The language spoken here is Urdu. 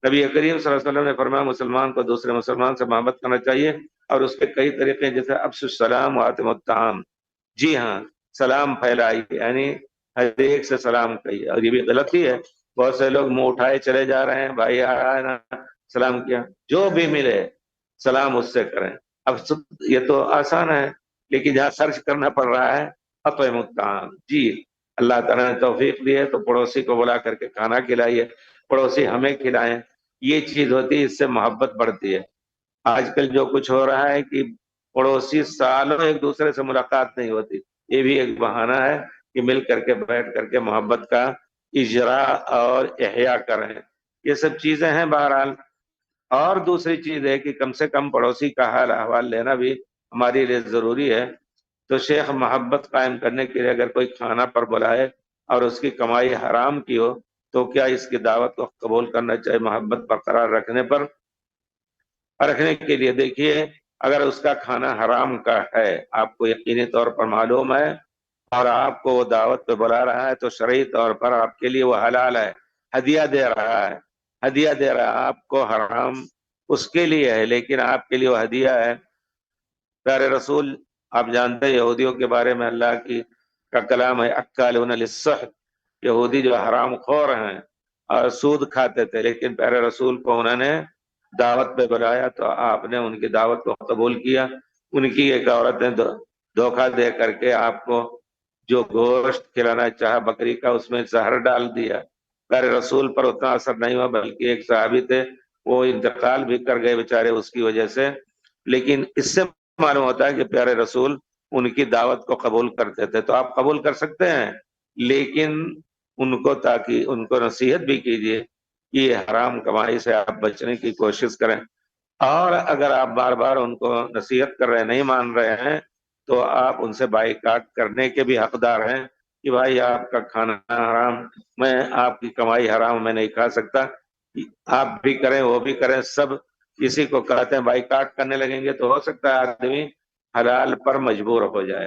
نبی کریم صلی اللہ علیہ وسلم نے فرمایا مسلمان کو دوسرے مسلمان سے محبت کرنا چاہیے، اور اس کے کئی طریقے جیسے افشوا السلام واتم الطعام، جی ہاں سلام پھیلائیے، یعنی ہر ایک سے سلام کہیے. اور یہ بھی غلطی ہے، بہت سے لوگ منہ اٹھائے چلے جا رہے ہیں، بھائی آ رہا ہے نا سلام کیا، جو بھی ملے سلام اس سے کریں. اب یہ تو آسان ہے، لیکن جہاں سرچ کرنا پڑ رہا ہے اطعموا الطعام، جی اللہ تعالیٰ نے توفیق دی ہے تو پڑوسی کو بلا کر کے کھانا کھلائیے، پڑوسی ہمیں کھلائیں، یہ چیز ہوتی ہے، اس سے محبت بڑھتی ہے. آج کل جو کچھ ہو رہا ہے کہ پڑوسی سالوں ایک دوسرے سے ملاقات نہیں ہوتی، یہ بھی ایک بہانہ ہے کہ مل کر کے بیٹھ کر کے محبت کا اجرا اور احیاء کریں. یہ سب چیزیں ہیں بہرحال. اور دوسری چیز ہے کہ کم سے کم پڑوسی کا حال احوال لینا بھی ہمارے لیے ضروری ہے. تو شیخ محبت قائم کرنے کے لیے اگر کوئی کھانا پر بلائے اور اس کی کمائی حرام کی ہو تو کیا اس کی دعوت کو قبول کرنا چاہیے محبت برقرار رکھنے کے لیے؟ دیکھیے اگر اس کا کھانا حرام کا ہے، آپ کو یقینی طور پر معلوم ہے، اور آپ کو وہ دعوت پہ بلا رہا ہے تو شرعی طور پر آپ کے لیے وہ حلال ہے، ہدیہ دے رہا ہے، ہدیہ دے رہا ہے. آپ کو حرام اس کے لیے ہے لیکن آپ کے لیے وہ ہدیہ ہے. پیارے رسول آپ جانتے ہیں یہودیوں کے بارے میں اللہ کا کلام ہے، اکالون للسحت، یہودی جو حرام خور ہیں اور سود کھاتے تھے، لیکن پیارے رسول کو انہوں نے دعوت پہ بلایا تو آپ نے ان کی دعوت کو قبول کیا. ان کی ایک عورت نے دھوکہ دے کر کے آپ کو جو گوشت کھلانا چاہا بکری کا، اس میں زہر ڈال دیا. پیارے رسول پر اتنا اثر نہیں ہوا، بلکہ ایک صحابی تھے وہ انتقال بھی کر گئے بیچارے اس کی وجہ سے. لیکن اس سے معلوم ہوتا ہے کہ پیارے رسول ان کی دعوت کو قبول کرتے تھے. تو آپ قبول کر سکتے ہیں، لیکن ان کو تاکہ ان کو نصیحت بھی کیجیے کہ یہ حرام کمائی سے آپ بچنے کی کوشش کریں. اور اگر آپ بار بار ان کو نصیحت کر رہے ہیں، نہیں مان رہے ہیں، تو آپ ان سے بائیکاٹ کرنے کے بھی حقدار ہیں کہ بھائی آپ کا کھانا حرام، میں آپ کی کمائی حرام، میں نہیں کھا سکتا. آپ بھی کریں وہ بھی کریں، سب کسی کو کہتے ہیں بائیکاٹ کرنے لگیں گے تو ہو سکتا ہے آدمی حلال پر مجبور ہو جائے.